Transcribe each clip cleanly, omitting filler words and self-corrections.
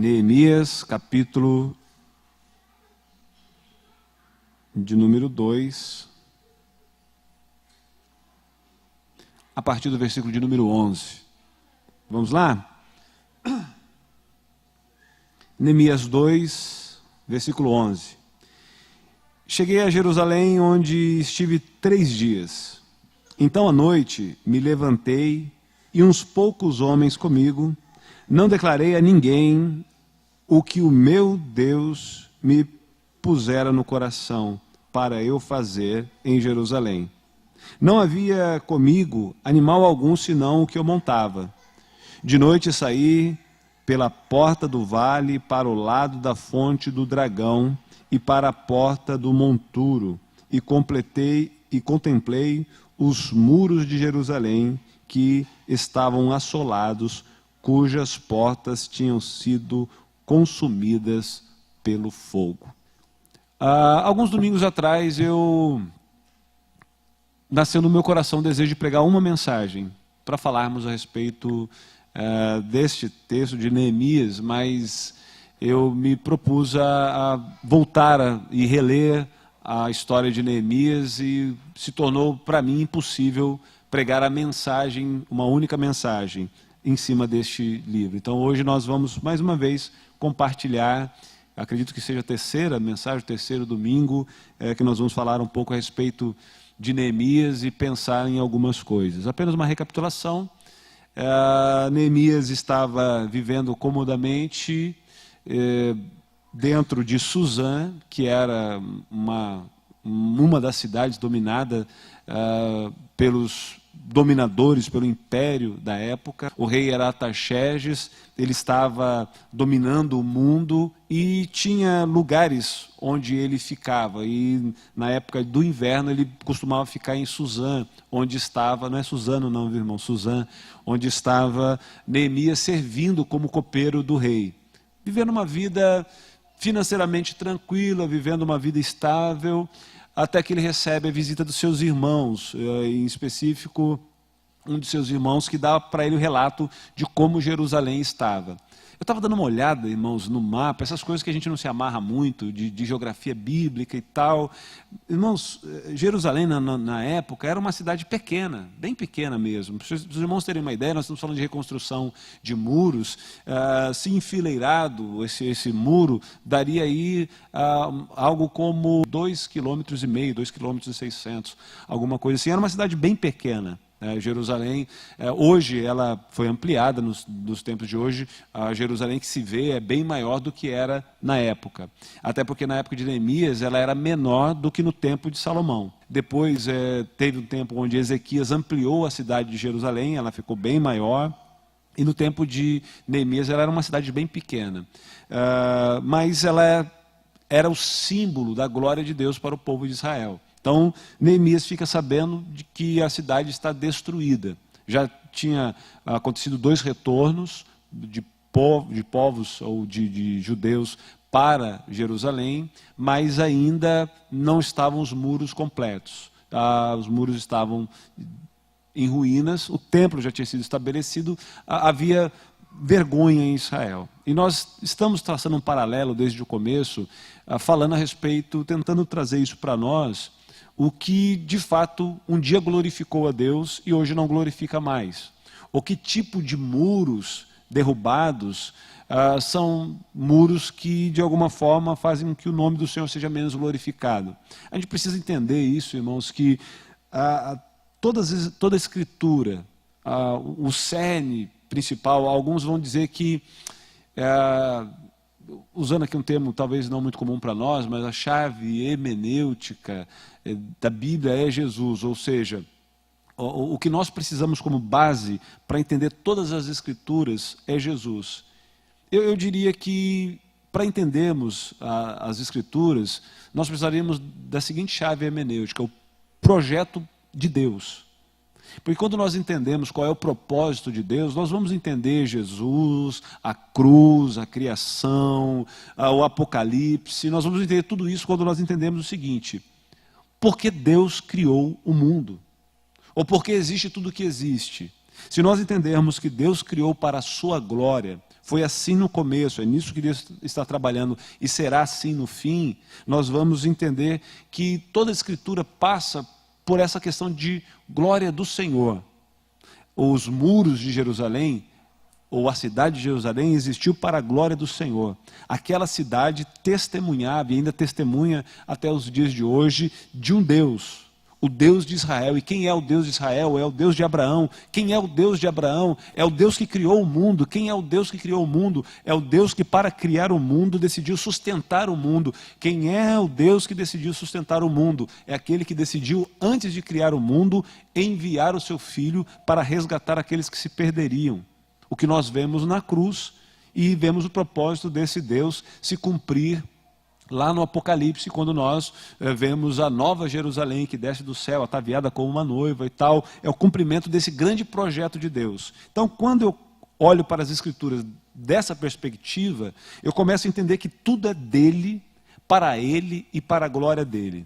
Neemias, capítulo de número 2, a partir do versículo de número 11. Vamos lá? Neemias 2, versículo 11. Cheguei a Jerusalém, onde estive 3 dias. Então à noite me levantei e uns poucos homens comigo. Não declarei a ninguém o que o meu Deus me pusera no coração para eu fazer em Jerusalém. Não havia comigo animal algum senão o que eu montava. De noite saí pela porta do vale para o lado da fonte do dragão e para a porta do monturo e contemplei os muros de Jerusalém que estavam assolados, cujas portas tinham sido consumidas pelo fogo. Alguns domingos atrás, nasceu no meu coração o desejo de pregar uma mensagem para falarmos a respeito deste texto de Neemias, mas eu me propus a voltar e reler a história de Neemias e se tornou para mim impossível pregar a mensagem, uma única mensagem, em cima deste livro. Então hoje nós vamos mais uma vez compartilhar, acredito que seja a terceira mensagem, o terceiro domingo, que nós vamos falar um pouco a respeito de Neemias e pensar em algumas coisas. Apenas uma recapitulação. Neemias estava vivendo comodamente dentro de Suzã, que era uma das cidades dominada pelos dominadores, pelo império da época. O rei era Artaxerxes, ele estava dominando o mundo e tinha lugares onde ele ficava. E na época do inverno ele costumava ficar em Suzã, onde estava, não é Suzano não, viu, irmão, Suzã, onde estava Neemias servindo como copeiro do rei. Vivendo uma vida financeiramente tranquila, vivendo uma vida estável, até que ele recebe a visita dos seus irmãos, em específico, um de seus irmãos que dá para ele o relato de como Jerusalém estava. Eu estava dando uma olhada, irmãos, no mapa, essas coisas que a gente não se amarra muito, de geografia bíblica e tal. Irmãos, Jerusalém, na época, era uma cidade pequena, bem pequena mesmo. Para os irmãos terem uma ideia, nós estamos falando de reconstrução de muros. Se enfileirado, esse muro daria aí algo como 2,5 km, 2,6 km, alguma coisa assim. Era uma cidade bem pequena. Jerusalém, hoje ela foi ampliada nos tempos de hoje. A Jerusalém que se vê é bem maior do que era na época, até porque na época de Neemias ela era menor do que no tempo de Salomão. Depois teve um tempo onde Ezequias ampliou a cidade de Jerusalém, ela ficou bem maior, e no tempo de Neemias ela era uma cidade bem pequena, mas ela era o símbolo da glória de Deus para o povo de Israel. Então, Neemias fica sabendo de que a cidade está destruída. Já tinha acontecido 2 retornos de povos ou de judeus para Jerusalém, mas ainda não estavam os muros completos. Os muros estavam em ruínas, o templo já tinha sido estabelecido, havia vergonha em Israel. E nós estamos traçando um paralelo desde o começo, falando a respeito, tentando trazer isso para nós, o que, de fato, um dia glorificou a Deus e hoje não glorifica mais. O que tipo de muros derrubados são muros que, de alguma forma, fazem com que o nome do Senhor seja menos glorificado. A gente precisa entender isso, irmãos, que toda a Escritura, o cerne principal, alguns vão dizer que, usando aqui um termo talvez não muito comum para nós, mas a chave hermenêutica da Bíblia é Jesus, ou seja, o que nós precisamos como base para entender todas as Escrituras é Jesus. Eu diria que, para entendermos as Escrituras, nós precisaríamos da seguinte chave hermenêutica: o projeto de Deus. Porque quando nós entendemos qual é o propósito de Deus, nós vamos entender Jesus, a cruz, a criação, o Apocalipse. Nós vamos entender tudo isso quando nós entendemos o seguinte: por que Deus criou o mundo? Ou por que existe tudo o que existe? Se nós entendermos que Deus criou para a sua glória, foi assim no começo, é nisso que Deus está trabalhando, e será assim no fim, nós vamos entender que toda a Escritura passa por essa questão de glória do Senhor. Os muros de Jerusalém, ou a cidade de Jerusalém, existiu para a glória do Senhor. Aquela cidade testemunhava, e ainda testemunha até os dias de hoje, de um Deus, o Deus de Israel. E quem é o Deus de Israel? É o Deus de Abraão. Quem é o Deus de Abraão? É o Deus que criou o mundo. Quem é o Deus que criou o mundo? É o Deus que, para criar o mundo, decidiu sustentar o mundo. Quem é o Deus que decidiu sustentar o mundo? É aquele que decidiu, antes de criar o mundo, enviar o seu Filho para resgatar aqueles que se perderiam. O que nós vemos na cruz, e vemos o propósito desse Deus se cumprir lá no Apocalipse, quando nós vemos a nova Jerusalém que desce do céu, ataviada como uma noiva e tal. É o cumprimento desse grande projeto de Deus. Então, quando eu olho para as Escrituras dessa perspectiva, eu começo a entender que tudo é dele, para ele e para a glória dele.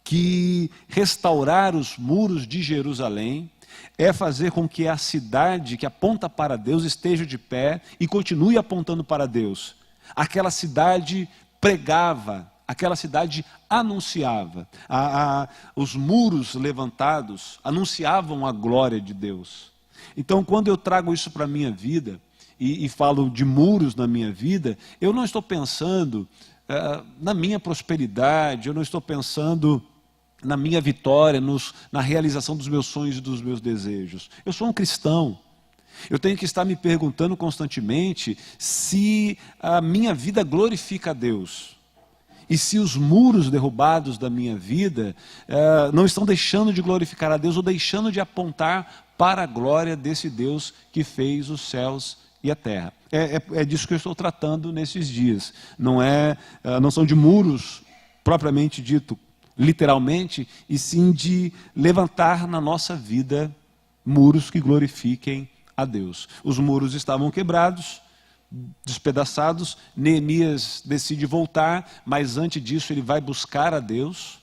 Que restaurar os muros de Jerusalém é fazer com que a cidade que aponta para Deus esteja de pé e continue apontando para Deus. Aquela cidade pregava, aquela cidade anunciava. Os muros levantados anunciavam a glória de Deus. Então, quando eu trago isso para a minha vida, e falo de muros na minha vida, eu não estou pensando na minha prosperidade, eu não estou pensando na minha vitória, na realização dos meus sonhos e dos meus desejos. Eu sou um cristão. Eu tenho que estar me perguntando constantemente se a minha vida glorifica a Deus. E se os muros derrubados da minha vida não estão deixando de glorificar a Deus ou deixando de apontar para a glória desse Deus que fez os céus e a terra. É disso que eu estou tratando nesses dias. Não são de muros propriamente dito, literalmente, e sim de levantar na nossa vida muros que glorifiquem a Deus. Os muros estavam quebrados, despedaçados. Neemias decide voltar, mas antes disso ele vai buscar a Deus.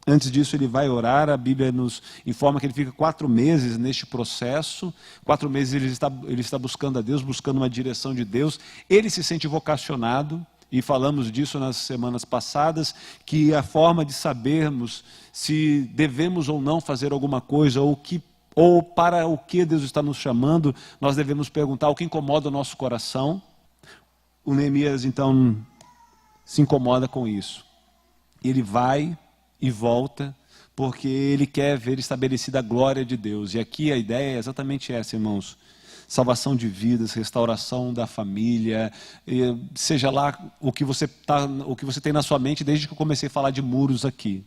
Antes disso ele vai orar. A Bíblia nos informa que ele fica 4 meses neste processo. 4 meses ele está buscando a Deus, buscando uma direção de Deus. Ele se sente vocacionado. E falamos disso nas semanas passadas, que a forma de sabermos se devemos ou não fazer alguma coisa, ou para o que Deus está nos chamando, nós devemos perguntar o que incomoda o nosso coração. O Neemias, então, se incomoda com isso. Ele vai e volta, porque ele quer ver estabelecida a glória de Deus. E aqui a ideia é exatamente essa, irmãos. Salvação de vidas, restauração da família, seja lá o que você tem na sua mente desde que eu comecei a falar de muros aqui.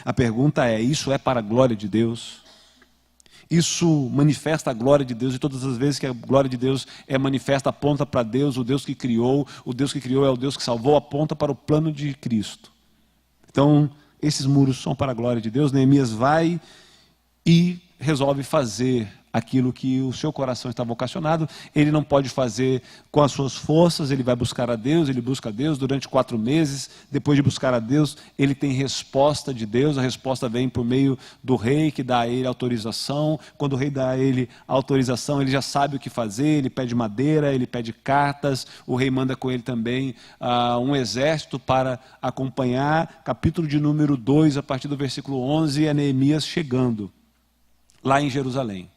A pergunta é: isso é para a glória de Deus? Isso manifesta a glória de Deus, e todas as vezes que a glória de Deus é manifesta, aponta para Deus, o Deus que criou é o Deus que salvou, aponta para o plano de Cristo. Então, esses muros são para a glória de Deus. Neemias vai e resolve fazer aquilo que o seu coração está vocacionado. Ele não pode fazer com as suas forças, ele vai buscar a Deus, ele busca a Deus durante 4 meses. Depois de buscar a Deus, ele tem resposta de Deus. A resposta vem por meio do rei, que dá a ele autorização. Quando o rei dá a ele autorização, ele já sabe o que fazer. Ele pede madeira, ele pede cartas. O rei manda com ele também um exército para acompanhar. Capítulo de número 2, a partir do versículo 11, é Neemias chegando lá em Jerusalém.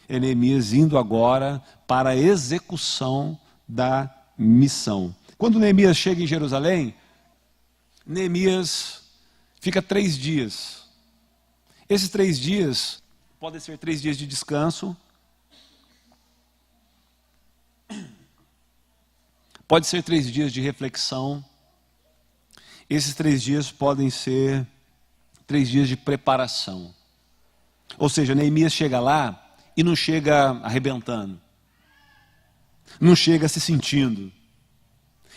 Neemias indo agora para a execução da missão. Quando Neemias chega em Jerusalém, Neemias fica 3 dias. Esses 3 dias podem ser 3 dias de descanso, pode ser 3 dias de reflexão. Esses 3 dias podem ser 3 dias de preparação. Ou seja, Neemias chega lá e não chega arrebentando, não chega se sentindo.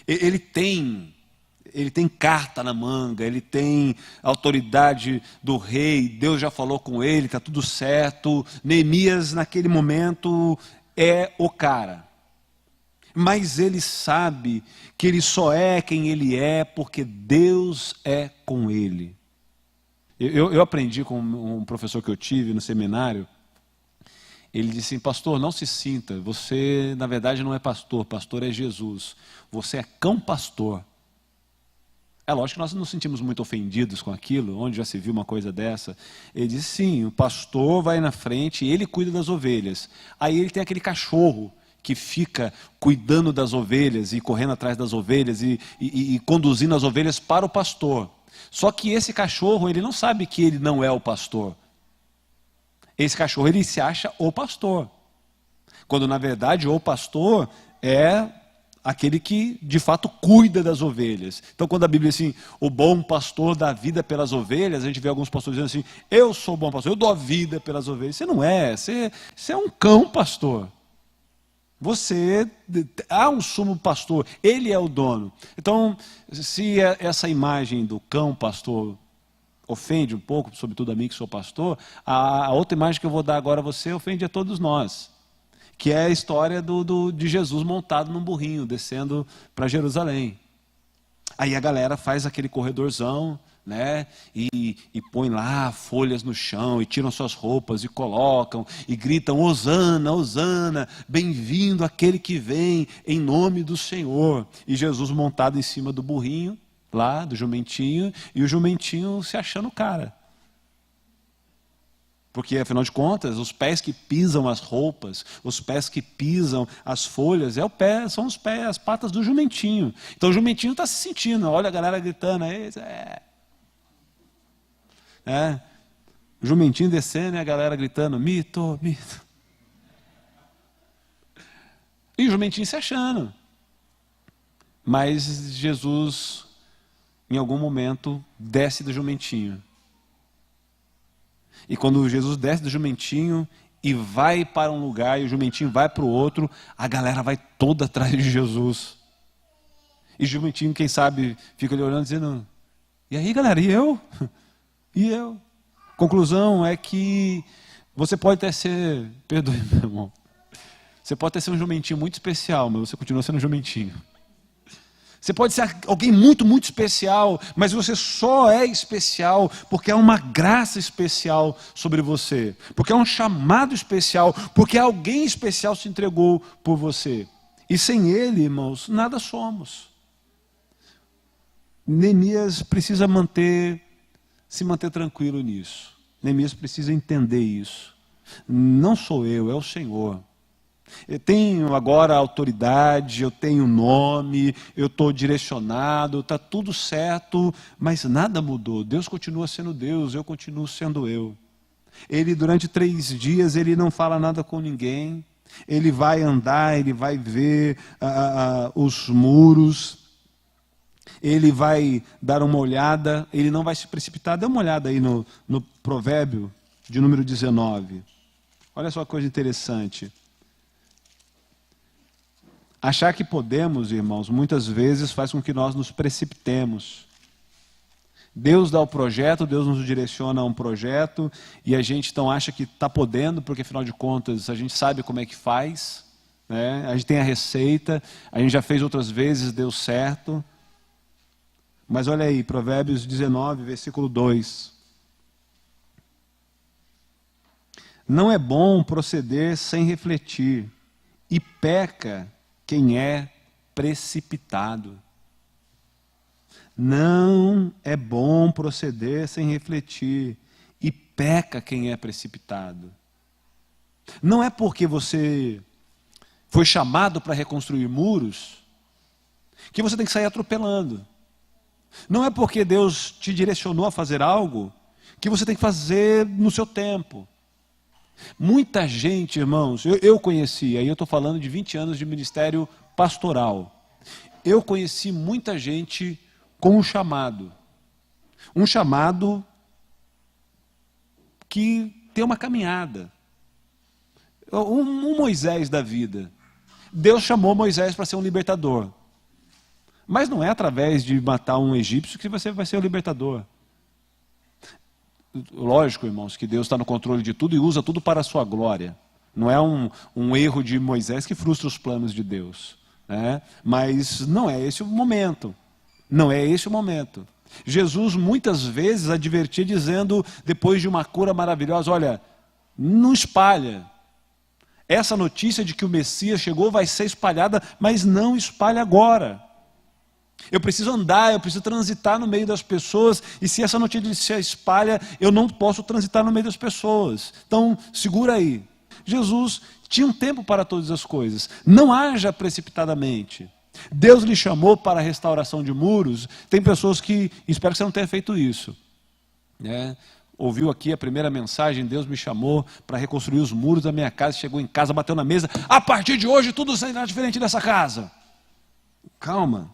Ele tem carta na manga, ele tem autoridade do rei, Deus já falou com ele, está tudo certo. Neemias naquele momento é o cara. Mas ele sabe que ele só é quem ele é porque Deus é com ele. Eu aprendi com um professor que eu tive no seminário. Ele disse assim: pastor, não se sinta, você na verdade não é pastor, pastor é Jesus, você é cão pastor. É lógico que nós nos sentimos muito ofendidos com aquilo, onde já se viu uma coisa dessa. Ele disse: sim, o pastor vai na frente e ele cuida das ovelhas. Aí ele tem aquele cachorro que fica cuidando das ovelhas e correndo atrás das ovelhas e conduzindo as ovelhas para o pastor. Só que esse cachorro, ele não sabe que ele não é o pastor. Esse cachorro, ele se acha o pastor. Quando na verdade o pastor é aquele que de fato cuida das ovelhas. Então quando a Bíblia diz assim, o bom pastor dá vida pelas ovelhas, a gente vê alguns pastores dizendo assim, eu sou o bom pastor, eu dou a vida pelas ovelhas. Você não é, você é um cão pastor. Você há um sumo pastor, ele é o dono. Então, se essa imagem do cão pastor ofende um pouco, sobretudo a mim que sou pastor, a outra imagem que eu vou dar agora a você ofende a todos nós, que é a história de Jesus montado num burrinho, descendo para Jerusalém. Aí a galera faz aquele corredorzão, né? E põe lá folhas no chão, e tiram suas roupas, e colocam, e gritam, Hosana, Hosana, bem-vindo aquele que vem em nome do Senhor. E Jesus montado em cima do burrinho, lá, do jumentinho, e o jumentinho se achando o cara. Porque, afinal de contas, os pés que pisam as roupas, os pés que pisam as folhas, são os pés, as patas do jumentinho. Então o jumentinho está se sentindo, olha a galera gritando, o jumentinho descendo e a galera gritando, mito, mito. E o jumentinho se achando. Mas Jesus, em algum momento, desce do jumentinho. E quando Jesus desce do jumentinho e vai para um lugar e o jumentinho vai para o outro, a galera vai toda atrás de Jesus. E o jumentinho, quem sabe, fica ali olhando dizendo, e aí galera, e eu? E eu? Conclusão é que você pode até ser, perdoe meu irmão, você pode até ser um jumentinho muito especial, mas você continua sendo um jumentinho. Você pode ser alguém muito, muito especial, mas você só é especial porque há uma graça especial sobre você. Porque há um chamado especial, porque alguém especial se entregou por você. E sem ele, irmãos, nada somos. Neemias precisa se manter tranquilo nisso. Neemias precisa entender isso. Não sou eu, é o Senhor. Eu tenho agora autoridade, eu tenho nome, eu estou direcionado, está tudo certo, mas nada mudou. Deus continua sendo Deus, eu continuo sendo eu. Ele durante 3 dias, ele não fala nada com ninguém, ele vai andar, ele vai ver os muros, ele vai dar uma olhada, ele não vai se precipitar. Dê uma olhada aí no provérbio de número 19. Olha só que coisa interessante. Achar que podemos, irmãos, muitas vezes faz com que nós nos precipitemos. Deus dá o projeto, Deus nos direciona a um projeto, e a gente então acha que está podendo, porque afinal de contas a gente sabe como é que faz, né? A gente tem a receita, a gente já fez outras vezes, deu certo. Mas olha aí, Provérbios 19, versículo 2. Não é bom proceder sem refletir, e peca quem é precipitado. Não é bom proceder sem refletir, e peca quem é precipitado. Não é porque você foi chamado para reconstruir muros que você tem que sair atropelando. Não é porque Deus te direcionou a fazer algo que você tem que fazer no seu tempo. Muita gente, irmãos, eu conheci, aí eu estou falando de 20 anos de ministério pastoral. Eu conheci muita gente com um chamado que tem uma caminhada. Um Moisés da vida. Deus chamou Moisés para ser um libertador. Mas não é através de matar um egípcio que você vai ser o libertador. Lógico, irmãos, que Deus está no controle de tudo e usa tudo para a sua glória. Não é um erro de Moisés que frustra os planos de Deus, né? Mas não é esse o momento. Não é esse o momento. Jesus muitas vezes advertia dizendo, depois de uma cura maravilhosa, olha, não espalha, Essa notícia de que o Messias chegou vai ser espalhada, mas não espalha agora. Eu preciso andar, eu preciso transitar no meio das pessoas, e se essa notícia espalha, eu não posso transitar no meio das pessoas. Então, segura aí. Jesus tinha um tempo para todas as coisas. Não haja precipitadamente. Deus lhe chamou para a restauração de muros. Tem pessoas que, espero que você não tenha feito isso, né? Ouviu aqui a primeira mensagem, Deus me chamou para reconstruir os muros da minha casa, chegou em casa, bateu na mesa, a partir de hoje tudo será diferente dessa casa. Calma,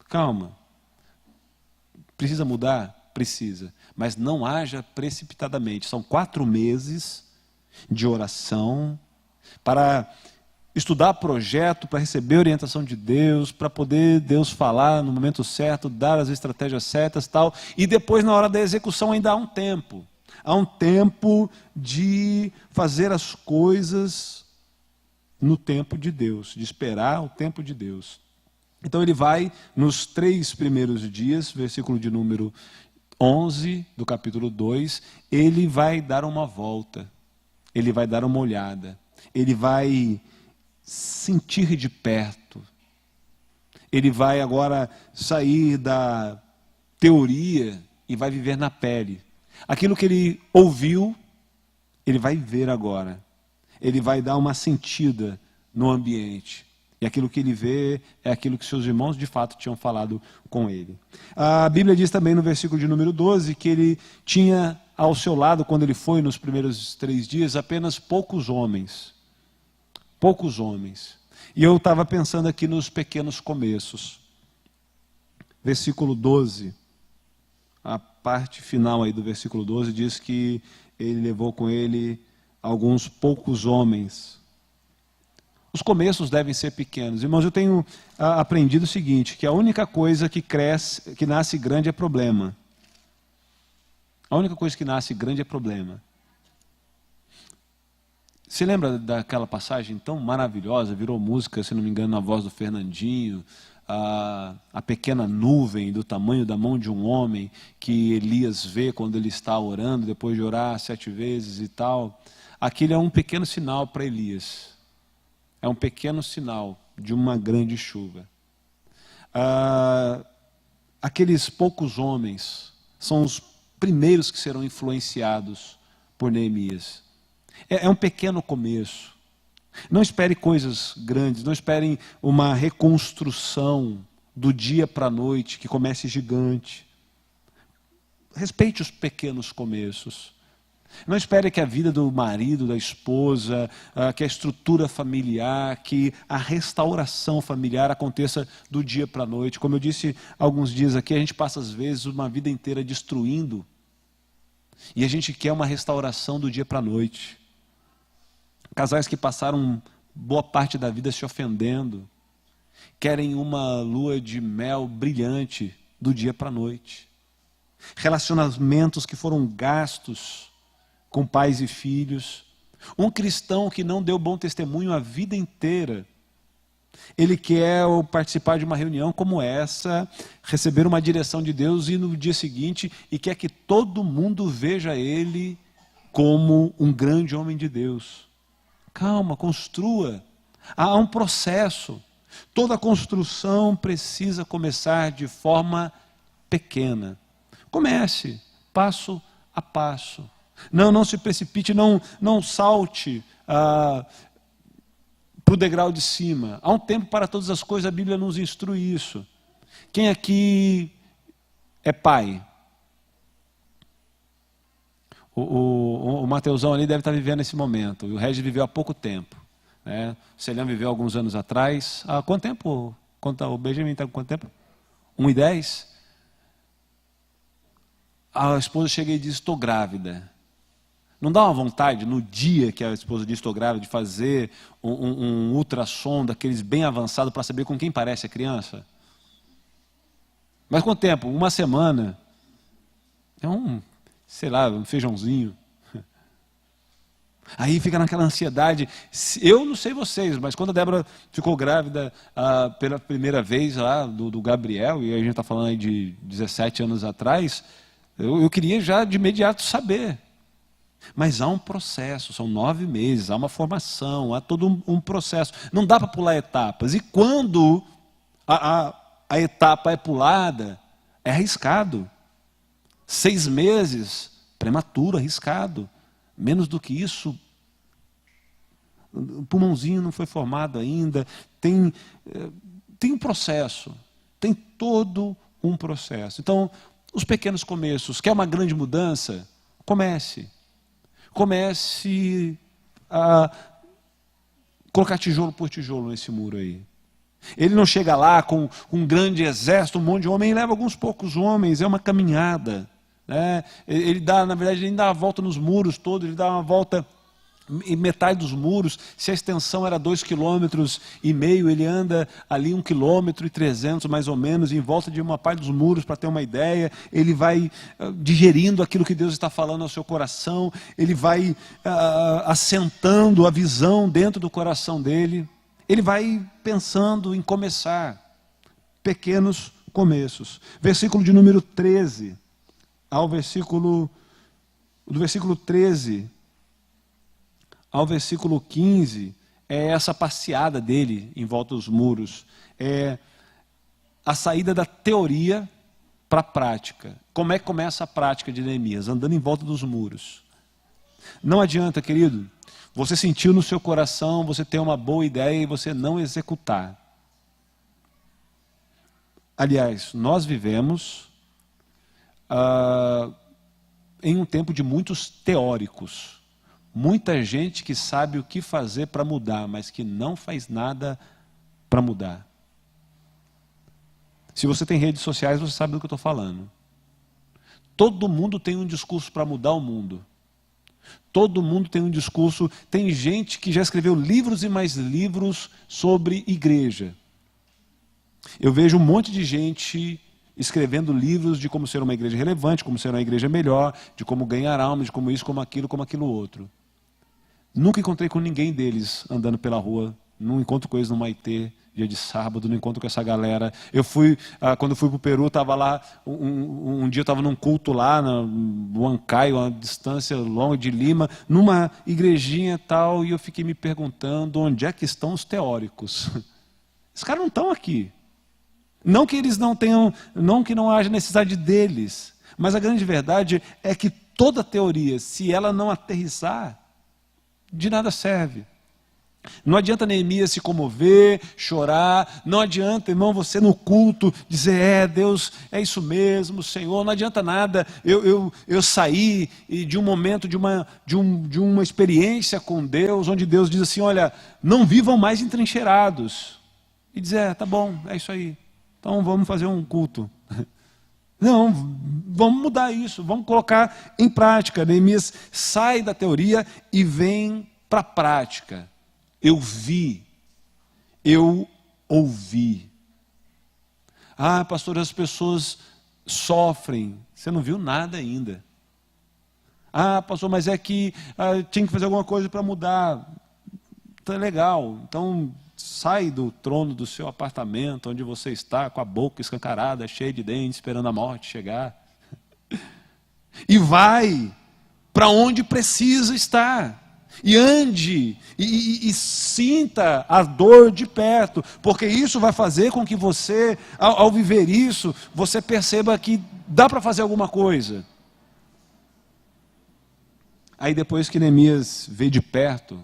calma. Precisa mudar? Precisa, mas não haja precipitadamente. São 4 meses de oração para estudar projeto, para receber orientação de Deus, para poder Deus falar no momento certo, dar as estratégias certas, tal. E depois, na hora da execução, ainda há um tempo. Há um tempo de fazer as coisas no tempo de Deus, de esperar o tempo de Deus. Então ele vai, nos 3 primeiros dias, versículo de número 11 do capítulo 2, ele vai dar uma volta, ele vai dar uma olhada, ele vai sentir de perto. Ele vai agora sair da teoria e vai viver na pele. Aquilo que ele ouviu, ele vai ver agora. Ele vai dar uma sentida no ambiente. E aquilo que ele vê é aquilo que seus irmãos de fato tinham falado com ele. A Bíblia diz também no versículo de número 12 que ele tinha ao seu lado, quando ele foi nos primeiros 3 dias, apenas poucos homens. Poucos homens. E eu estava pensando aqui nos pequenos começos. Versículo 12, a parte final aí do versículo 12 diz que ele levou com ele alguns poucos homens. Os começos devem ser pequenos. Irmãos, eu tenho aprendido o seguinte, que a única coisa que cresce, que nasce grande é problema. A única coisa que nasce grande é problema. Você lembra daquela passagem tão maravilhosa, virou música, se não me engano, na voz do Fernandinho, a pequena nuvem do tamanho da mão de um homem que Elias vê quando ele está orando, depois de orar 7 vezes e tal. Aquele é um pequeno sinal para Elias. É um pequeno sinal de uma grande chuva. Aqueles poucos homens são os primeiros que serão influenciados por Neemias. É um pequeno começo. Não espere coisas grandes, não esperem uma reconstrução do dia para a noite que comece gigante. Respeite os pequenos começos. Não espere que a vida do marido, da esposa, que a estrutura familiar, que a restauração familiar aconteça do dia para a noite. Como eu disse alguns dias aqui, a gente passa às vezes uma vida inteira destruindo. E a gente quer uma restauração do dia para a noite. Casais que passaram boa parte da vida se ofendendo, querem uma lua de mel brilhante do dia para a noite. Relacionamentos que foram gastos com pais e filhos. Um cristão que não deu bom testemunho a vida inteira. Ele quer participar de uma reunião como essa, receber uma direção de Deus e no dia seguinte, e quer que todo mundo veja ele como um grande homem de Deus. Calma, construa. Há um processo. Toda construção precisa começar de forma pequena. Comece, passo a passo. Não se precipite, não salte para o degrau de cima. Há um tempo para todas as coisas, a Bíblia nos instrui isso. Quem aqui é pai? O Mateusão ali deve estar vivendo esse momento. O Regis viveu há pouco tempo, né? O Celiano viveu alguns anos atrás. Há quanto tempo? O Benjamin está com quanto tempo? 1 e 10? A esposa chega e diz, estou grávida. Não dá uma vontade, no dia que a esposa diz, estou grávida, de fazer um ultrassom daqueles bem avançado para saber com quem parece a criança? Mas quanto tempo? 1 semana. É sei lá, um feijãozinho. Aí fica naquela ansiedade. Eu não sei vocês, mas quando a Débora ficou grávida pela primeira vez lá do Gabriel, e a gente está falando aí de 17 anos atrás, eu queria já de imediato saber. Mas há um processo, são 9 meses, há uma formação, há todo um processo. Não dá para pular etapas. E quando a etapa é pulada, é arriscado. 6 meses, prematuro, arriscado. Menos do que isso, o pulmãozinho não foi formado ainda. Tem um processo, tem todo um processo. Então, os pequenos começos. Quer uma grande mudança? Comece a colocar tijolo por tijolo nesse muro aí. Ele não chega lá com um grande exército, um monte de homens, ele leva alguns poucos homens, é uma caminhada. Né? Ele dá, na verdade, ele dá uma volta nos muros todos, ele dá uma volta em metade dos muros. Se a extensão era 2,5 km, ele anda ali 1,3 km mais ou menos, em volta de uma parte dos muros, para ter uma ideia. Ele vai digerindo aquilo que Deus está falando ao seu coração, ele vai assentando a visão dentro do coração dele, ele vai pensando em começar. Pequenos começos. Versículo de número 13, do versículo 13 ao versículo 15, é essa passeada dele em volta dos muros. É a saída da teoria para a prática. Como é que começa a prática de Neemias? Andando em volta dos muros. Não adianta, querido, você sentiu no seu coração, você tem uma boa ideia e você não executar. Aliás, nós vivemos em um tempo de muitos teóricos. Muita gente que sabe o que fazer para mudar, mas que não faz nada para mudar. Se você tem redes sociais, você sabe do que eu estou falando. Todo mundo tem um discurso para mudar o mundo. Todo mundo tem um discurso. Tem gente que já escreveu livros e mais livros sobre igreja. Eu vejo um monte de gente escrevendo livros de como ser uma igreja relevante, como ser uma igreja melhor, de como ganhar alma, de como isso, como aquilo outro. Nunca encontrei com ninguém deles andando pela rua. Não encontro com eles no Maitê, dia de sábado, não encontro com essa galera. Quando eu fui para o Peru, estava lá, um dia eu estava num culto lá, no Ancaio, uma distância longa de Lima, numa igrejinha e tal, e eu fiquei me perguntando onde é que estão os teóricos. Esses caras não estão aqui. Não que eles não tenham, não que não haja necessidade deles, mas a grande verdade é que toda teoria, se ela não aterrissar, de nada serve. Não adianta Neemias se comover, chorar, não adianta, irmão, você no culto dizer, Deus, é isso mesmo, Senhor, não adianta nada, eu saí de um momento, de uma experiência com Deus, onde Deus diz assim, olha, não vivam mais entrincheirados, e dizer, tá bom, é isso aí, então vamos fazer um culto. Não, vamos mudar isso, vamos colocar em prática. Neemias sai da teoria e vem para a prática. Eu vi, eu ouvi. Pastor, as pessoas sofrem. Você não viu nada ainda. Pastor, mas é que tinha que fazer alguma coisa para mudar. Então é legal. Então sai do trono do seu apartamento, onde você está, com a boca escancarada, cheia de dentes, esperando a morte chegar. E vai para onde precisa estar. E ande, e sinta a dor de perto, porque isso vai fazer com que você, ao viver isso, você perceba que dá para fazer alguma coisa. Aí depois que Neemias vê de perto,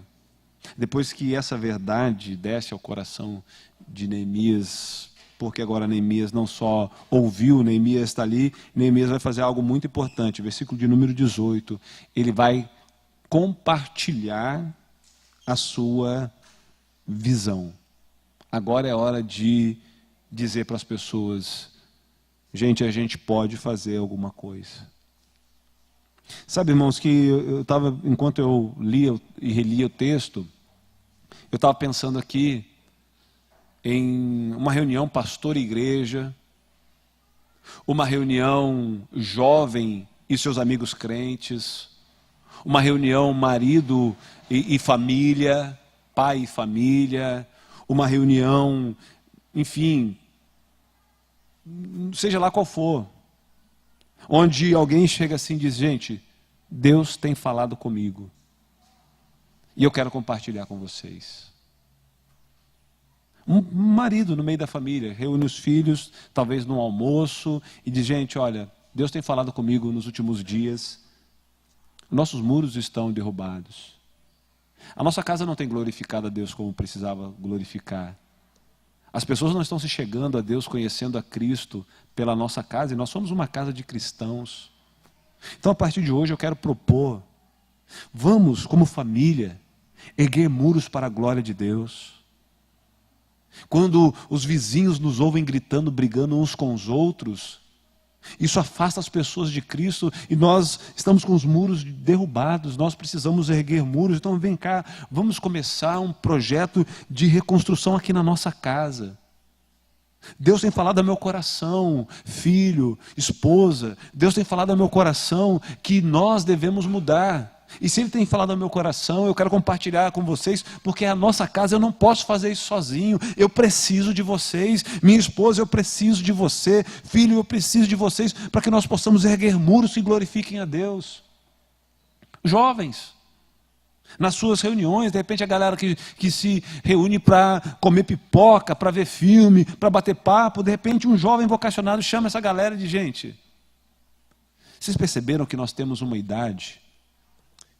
depois que essa verdade desce ao coração de Neemias, porque agora Neemias não só ouviu, Neemias está ali, Neemias vai fazer algo muito importante, versículo de número 18, ele vai compartilhar a sua visão. Agora é hora de dizer para as pessoas, gente, a gente pode fazer alguma coisa. Sabe, irmãos, que eu estava, enquanto eu lia e relia o texto, eu estava pensando aqui em uma reunião pastor e igreja, uma reunião jovem e seus amigos crentes, uma reunião marido e família, pai e família, uma reunião, enfim, seja lá qual for, onde alguém chega assim e diz, gente, Deus tem falado comigo. E eu quero compartilhar com vocês. Um marido no meio da família, reúne os filhos, talvez num almoço, e diz, gente, olha, Deus tem falado comigo nos últimos dias, nossos muros estão derrubados. A nossa casa não tem glorificado a Deus como precisava glorificar. As pessoas não estão se chegando a Deus, conhecendo a Cristo pela nossa casa, e nós somos uma casa de cristãos. Então, a partir de hoje, eu quero propor, vamos, como família, erguer muros para a glória de Deus. Quando os vizinhos nos ouvem gritando, brigando uns com os outros, isso afasta as pessoas de Cristo e nós estamos com os muros derrubados, nós precisamos erguer muros. Então vem cá, vamos começar um projeto de reconstrução aqui na nossa casa. Deus tem falado ao meu coração, filho, esposa, Deus tem falado ao meu coração que nós devemos mudar. E se Ele tem falado ao meu coração, eu quero compartilhar com vocês, porque a nossa casa, eu não posso fazer isso sozinho, eu preciso de vocês, minha esposa, eu preciso de você, filho, eu preciso de vocês, para que nós possamos erguer muros que glorifiquem a Deus. Jovens, nas suas reuniões, de repente a galera que se reúne para comer pipoca, para ver filme, para bater papo, de repente um jovem vocacionado chama essa galera de gente. Vocês perceberam que nós temos uma idade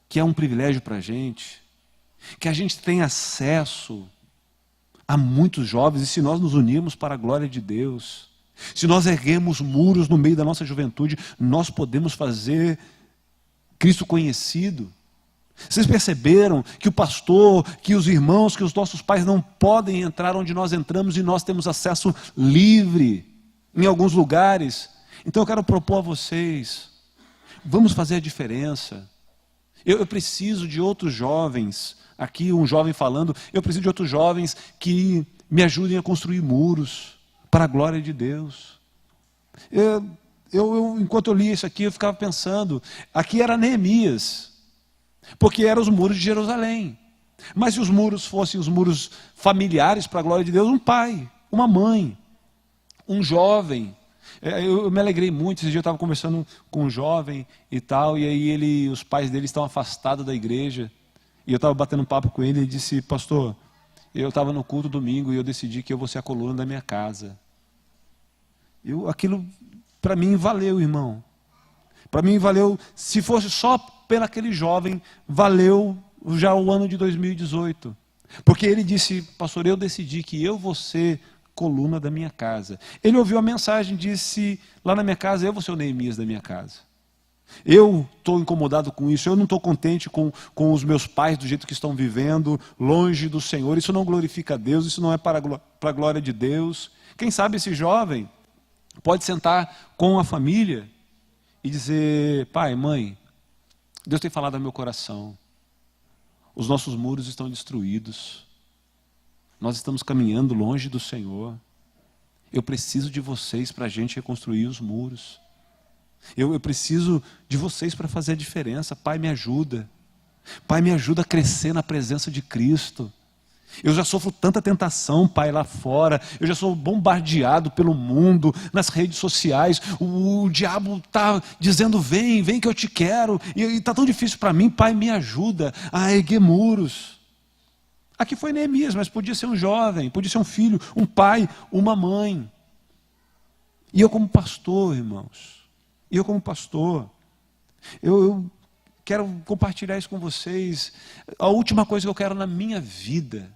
que é um privilégio para a gente, que a gente tem acesso a muitos jovens, e se nós nos unirmos para a glória de Deus, se nós erguemos muros no meio da nossa juventude, nós podemos fazer Cristo conhecido. Vocês perceberam que o pastor, que os irmãos, que os nossos pais não podem entrar onde nós entramos e nós temos acesso livre em alguns lugares? Então eu quero propor a vocês, vamos fazer a diferença. Eu preciso de outros jovens, aqui um jovem falando, eu preciso de outros jovens que me ajudem a construir muros para a glória de Deus. Enquanto eu lia isso aqui, eu ficava pensando, aqui era Neemias, porque eram os muros de Jerusalém. Mas se os muros fossem os muros familiares para a glória de Deus, um pai, uma mãe, um jovem. Eu me alegrei muito, esse dia eu estava conversando com um jovem e tal, e aí os pais dele estão afastados da igreja, e eu estava batendo um papo com ele, e ele disse, pastor, eu estava no culto domingo e eu decidi que eu vou ser a coluna da minha casa. Aquilo para mim valeu, irmão. Para mim valeu, se fosse só pelo aquele jovem, valeu já o ano de 2018. Porque ele disse, pastor, eu decidi que eu vou ser coluna da minha casa. Ele ouviu a mensagem, disse, lá na minha casa, eu vou ser o Neemias da minha casa. Eu estou incomodado com isso, eu não estou contente com os meus pais do jeito que estão vivendo, longe do Senhor, isso não glorifica a Deus, isso não é para a glória de Deus. Quem sabe esse jovem pode sentar com a família e dizer, pai, mãe, Deus tem falado ao meu coração, os nossos muros estão destruídos, nós estamos caminhando longe do Senhor. Eu preciso de vocês para a gente reconstruir os muros. Eu preciso de vocês para fazer a diferença. Pai, me ajuda. Pai, me ajuda a crescer na presença de Cristo. Eu já sofro tanta tentação, Pai, lá fora. Eu já sou bombardeado pelo mundo, nas redes sociais. O diabo está dizendo, vem que eu te quero. E está tão difícil para mim. Pai, me ajuda a erguer muros. Aqui foi Neemias, mas podia ser um jovem, podia ser um filho, um pai, uma mãe. E eu como pastor, irmãos, eu quero compartilhar isso com vocês. A última coisa que eu quero na minha vida,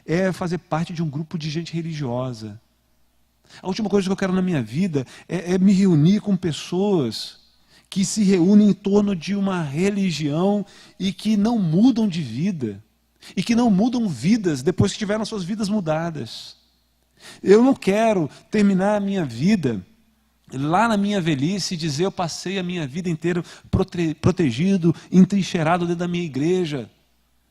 é fazer parte de um grupo de gente religiosa. A última coisa que eu quero na minha vida é me reunir com pessoas que se reúnem em torno de uma religião e que não mudam de vida, e que não mudam vidas depois que tiveram suas vidas mudadas. Eu não quero terminar a minha vida lá na minha velhice e dizer, eu passei a minha vida inteira protegido, entrincheirado dentro da minha igreja,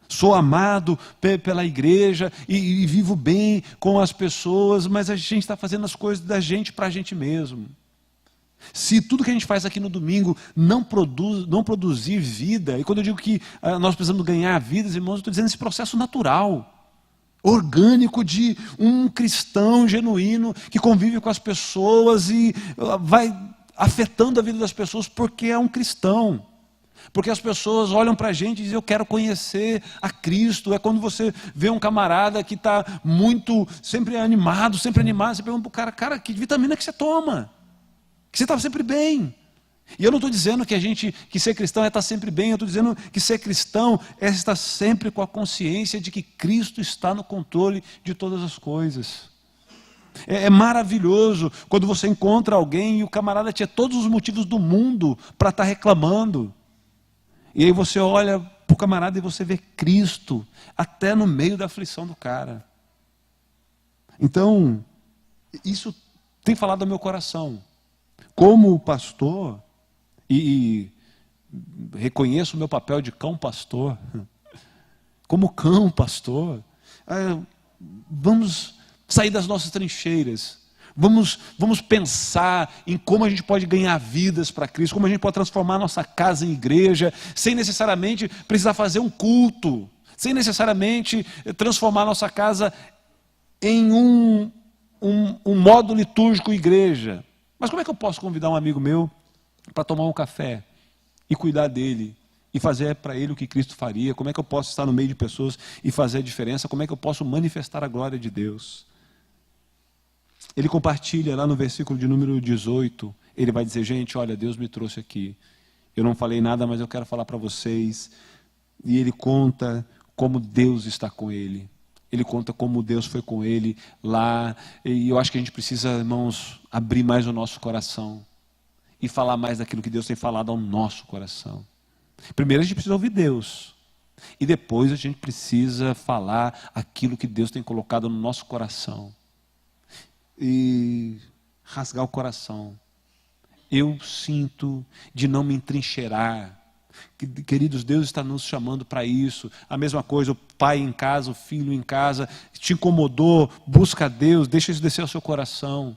sou amado pela igreja e vivo bem com as pessoas, mas a gente está fazendo as coisas da gente para a gente mesmo. Se tudo que a gente faz aqui no domingo não produzir vida, e quando eu digo que nós precisamos ganhar vidas, irmãos, eu estou dizendo esse processo natural, orgânico de um cristão genuíno que convive com as pessoas e vai afetando a vida das pessoas porque é um cristão. Porque as pessoas olham para a gente e dizem, eu quero conhecer a Cristo. É quando você vê um camarada que está sempre animado, você pergunta para o cara, que vitamina que você toma? Que você está sempre bem. E eu não estou dizendo que ser cristão é estar sempre bem, eu estou dizendo que ser cristão é estar sempre com a consciência de que Cristo está no controle de todas as coisas. É maravilhoso quando você encontra alguém e o camarada tinha todos os motivos do mundo para estar reclamando. E aí você olha para o camarada e você vê Cristo até no meio da aflição do cara. Então, isso tem falado ao meu coração. Como pastor, e reconheço o meu papel de cão pastor, como cão pastor, vamos sair das nossas trincheiras, vamos pensar em como a gente pode ganhar vidas para Cristo, como a gente pode transformar a nossa casa em igreja, sem necessariamente precisar fazer um culto, sem necessariamente transformar a nossa casa em um modo litúrgico igreja. Mas como é que eu posso convidar um amigo meu para tomar um café e cuidar dele e fazer para ele o que Cristo faria? Como é que eu posso estar no meio de pessoas e fazer a diferença? Como é que eu posso manifestar a glória de Deus? Ele compartilha lá no versículo de número 18, ele vai dizer, gente, olha, Deus me trouxe aqui. Eu não falei nada, mas eu quero falar para vocês. E ele conta como Deus está com ele. Ele conta como Deus foi com ele lá. E eu acho que a gente precisa, irmãos, abrir mais o nosso coração e falar mais daquilo que Deus tem falado ao nosso coração. Primeiro a gente precisa ouvir Deus. E depois a gente precisa falar aquilo que Deus tem colocado no nosso coração. E rasgar o coração. Eu sinto de não me entrincheirar. Queridos, Deus está nos chamando para isso. A mesma coisa, o pai em casa, o filho em casa, te incomodou, busca a Deus, deixa isso descer ao seu coração.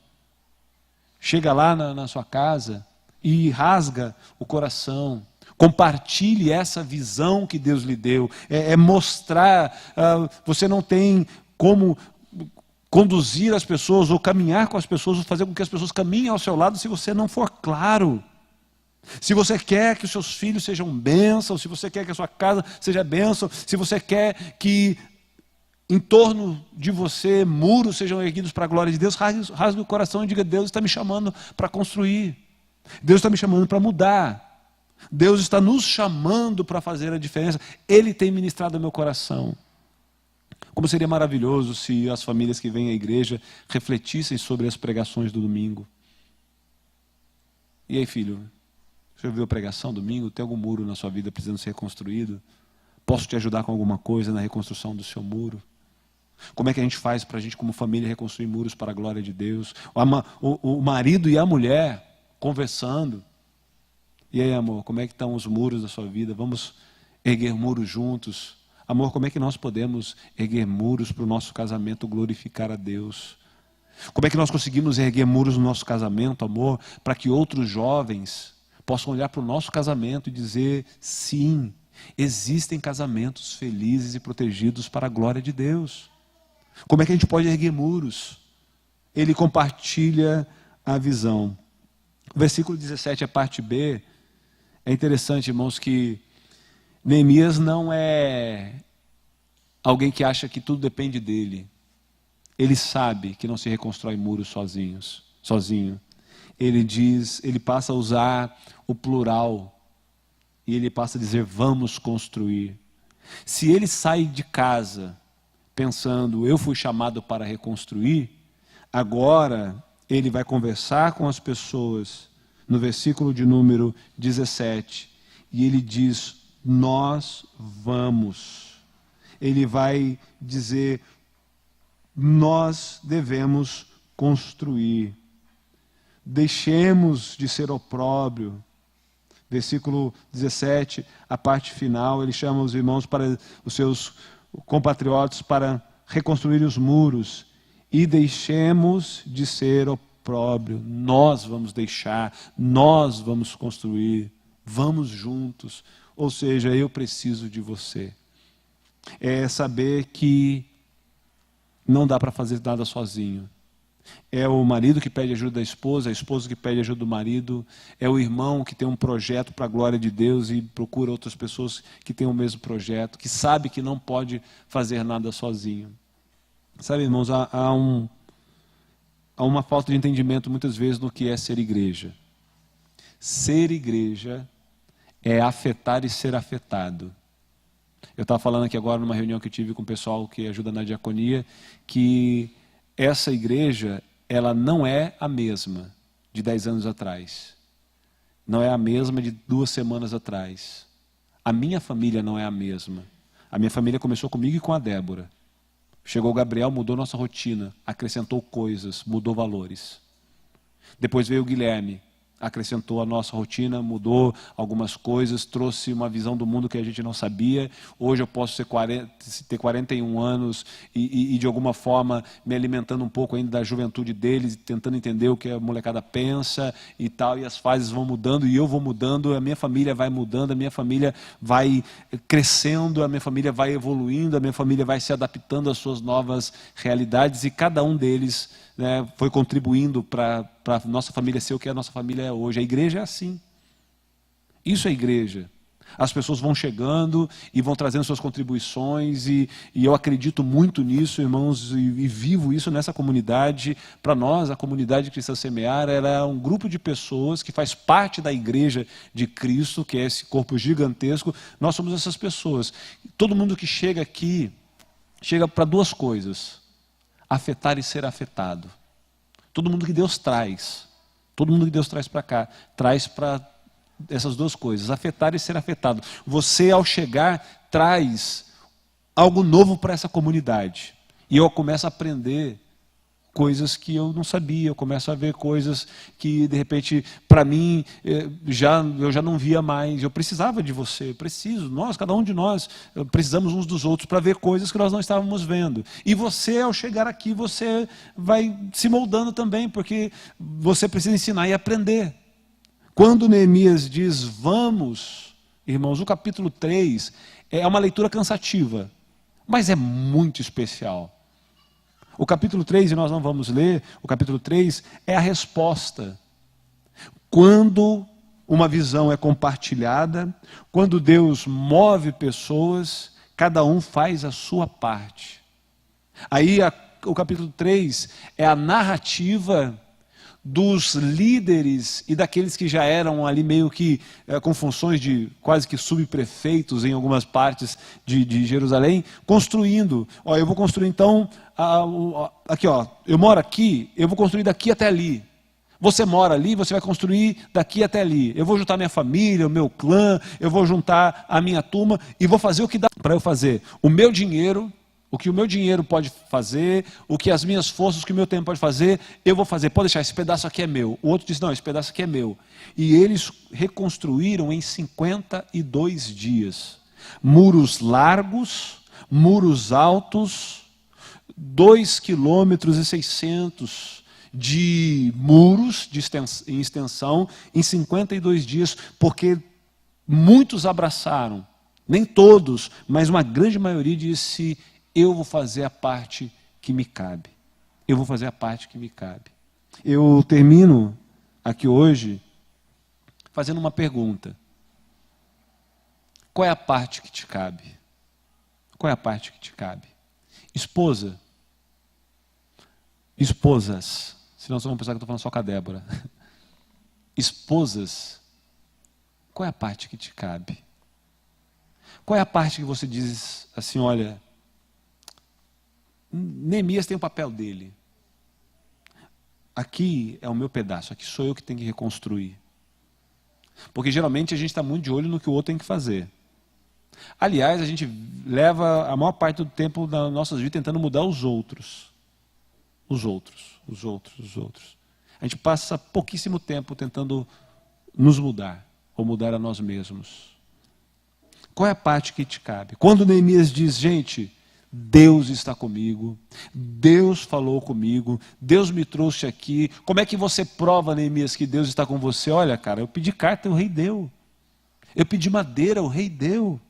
Chega lá na sua casa e rasga o coração. Compartilhe essa visão que Deus lhe deu. É mostrar, você não tem como conduzir as pessoas, ou caminhar com as pessoas, ou fazer com que as pessoas caminhem ao seu lado se você não for claro. Se você quer que os seus filhos sejam bênçãos, se você quer que a sua casa seja bênção, se você quer que em torno de você muros sejam erguidos para a glória de Deus, rasgue o coração e diga, Deus está me chamando para construir. Deus está me chamando para mudar. Deus está nos chamando para fazer a diferença. Ele tem ministrado ao meu coração. Como seria maravilhoso se as famílias que vêm à igreja refletissem sobre as pregações do domingo. E aí, filho? Você ouviu a pregação domingo? Tem algum muro na sua vida precisando ser reconstruído? Posso te ajudar com alguma coisa na reconstrução do seu muro? Como é que a gente faz para a gente, como família, reconstruir muros para a glória de Deus? O marido e a mulher conversando. E aí, amor, como é que estão os muros da sua vida? Vamos erguer muros juntos. Amor, como é que nós podemos erguer muros para o nosso casamento glorificar a Deus? Como é que nós conseguimos erguer muros no nosso casamento, amor, para que outros jovens possam olhar para o nosso casamento e dizer, sim, existem casamentos felizes e protegidos para a glória de Deus. Como é que a gente pode erguer muros? Ele compartilha a visão. O versículo 17, a parte B, é interessante, irmãos, que Neemias não é alguém que acha que tudo depende dele. Ele sabe que não se reconstrói muros sozinho. Ele passa a usar o plural e ele passa a dizer, vamos construir. Se ele sai de casa pensando, eu fui chamado para reconstruir, agora ele vai conversar com as pessoas no versículo de número 17 e ele diz, nós vamos. Ele vai dizer, nós devemos construir. Deixemos de ser opróbrio. Versículo 17, a parte final, ele chama os irmãos, para os seus compatriotas, para reconstruir os muros. E deixemos de ser opróbrio. Nós vamos deixar, nós vamos construir, vamos juntos. Ou seja, eu preciso de você. É saber que não dá para fazer nada sozinho. É o marido que pede ajuda da esposa, a esposa que pede ajuda do marido, é o irmão que tem um projeto para a glória de Deus e procura outras pessoas que têm o mesmo projeto, que sabe que não pode fazer nada sozinho. Sabe, irmãos, há uma falta de entendimento muitas vezes no que é ser igreja. Ser igreja é afetar e ser afetado. Eu estava falando aqui agora numa reunião que eu tive com o pessoal que ajuda na diaconia, que essa igreja, ela não é a mesma de 10 anos atrás. Não é a mesma de 2 semanas atrás. A minha família não é a mesma. A minha família começou comigo e com a Débora. Chegou o Gabriel, mudou nossa rotina, acrescentou coisas, mudou valores. Depois veio o Guilherme, acrescentou a nossa rotina, mudou algumas coisas, trouxe uma visão do mundo que a gente não sabia. Hoje eu posso ter 41 anos e de alguma forma me alimentando um pouco ainda da juventude deles, tentando entender o que a molecada pensa e tal, e as fases vão mudando e eu vou mudando, a minha família vai mudando, a minha família vai crescendo, a minha família vai evoluindo, a minha família vai se adaptando às suas novas realidades e cada um deles, né, foi contribuindo para a nossa família ser o que a nossa família é hoje. A igreja é assim. Isso é igreja. As pessoas vão chegando e vão trazendo suas contribuições e eu acredito muito nisso, irmãos, e vivo isso nessa comunidade. Para nós, a comunidade Cristã Semear, ela é um grupo de pessoas que faz parte da igreja de Cristo, que é esse corpo gigantesco. Nós somos essas pessoas. Todo mundo que chega aqui, chega para 2 coisas: afetar e ser afetado. Todo mundo que Deus traz para cá, traz para essas 2 coisas, afetar e ser afetado. Você, ao chegar, traz algo novo para essa comunidade. E eu começo a aprender coisas que eu não sabia, eu começo a ver coisas que, de repente, para mim, eu já não via mais. Eu precisava de você, cada um de nós, precisamos uns dos outros para ver coisas que nós não estávamos vendo. E você, ao chegar aqui, você vai se moldando também, porque você precisa ensinar e aprender. Quando Neemias diz, vamos, irmãos, o capítulo 3 é uma leitura cansativa, mas é muito especial. O capítulo 3, e nós não vamos ler, o capítulo 3 é a resposta. Quando uma visão é compartilhada, quando Deus move pessoas, cada um faz a sua parte. Aí o capítulo 3 é a narrativa dos líderes e daqueles que já eram ali meio que com funções de quase que subprefeitos em algumas partes de Jerusalém, construindo. Eu vou construir então, aqui eu moro aqui, eu vou construir daqui até ali. Você mora ali, você vai construir daqui até ali. Eu vou juntar minha família, o meu clã, eu vou juntar a minha turma e vou fazer o que dá para eu fazer. O meu dinheiro, o que o meu dinheiro pode fazer, o que as minhas forças, o que o meu tempo pode fazer, eu vou fazer. Pode deixar, esse pedaço aqui é meu. O outro disse, não, esse pedaço aqui é meu. E eles reconstruíram em 52 dias. Muros largos, muros altos, 2,6 quilômetros de muros em extensão em 52 dias, porque muitos abraçaram. Nem todos, mas uma grande maioria disse, eu vou fazer a parte que me cabe. Eu vou fazer a parte que me cabe. Eu termino aqui hoje fazendo uma pergunta. Qual é a parte que te cabe? Qual é a parte que te cabe? Esposas, senão vocês vão pensar que eu estou falando só com a Débora. Esposas, qual é a parte que te cabe? Qual é a parte que você diz assim, olha, Neemias tem o papel dele. Aqui é o meu pedaço, aqui sou eu que tenho que reconstruir. Porque geralmente a gente está muito de olho no que o outro tem que fazer. Aliás, a gente leva a maior parte do tempo das nossas vidas tentando mudar os outros. Os outros. A gente passa pouquíssimo tempo tentando nos mudar, ou mudar a nós mesmos. Qual é a parte que te cabe? Quando Neemias diz, gente, Deus está comigo, Deus falou comigo, Deus me trouxe aqui. Como é que você prova, Neemias, que Deus está com você? Olha, cara, eu pedi carta, o rei deu. Eu pedi madeira, o rei deu.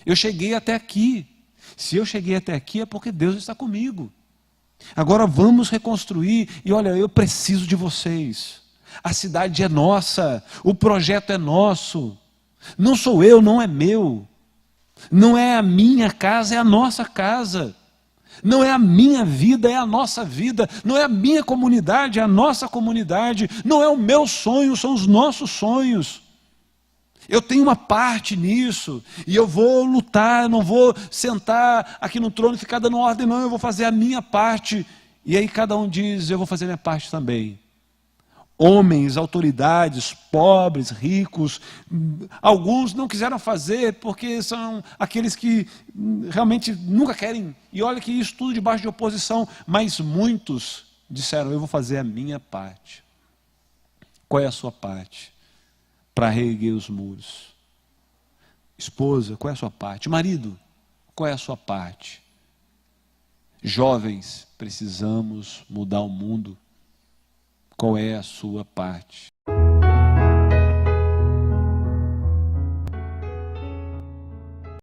Eu cheguei até aqui. Se eu cheguei até aqui é porque Deus está comigo. Agora vamos reconstruir. E olha, eu preciso de vocês. A cidade é nossa, o projeto é nosso. Não sou eu, não é meu. Não é a minha casa, é a nossa casa. Não é a minha vida, é a nossa vida. Não é a minha comunidade, é a nossa comunidade. Não é o meu sonho, são os nossos sonhos. Eu tenho uma parte nisso, e eu vou lutar, eu não vou sentar aqui no trono e ficar dando ordem, não, eu vou fazer a minha parte. E aí cada um diz, eu vou fazer a minha parte também. Homens, autoridades, pobres, ricos, alguns não quiseram fazer porque são aqueles que realmente nunca querem. E olha que isso tudo debaixo de oposição, mas muitos disseram, eu vou fazer a minha parte. Qual é a sua parte? Para reerguer os muros. Esposa, qual é a sua parte? Marido, qual é a sua parte? Jovens, precisamos mudar o mundo. Qual é a sua parte?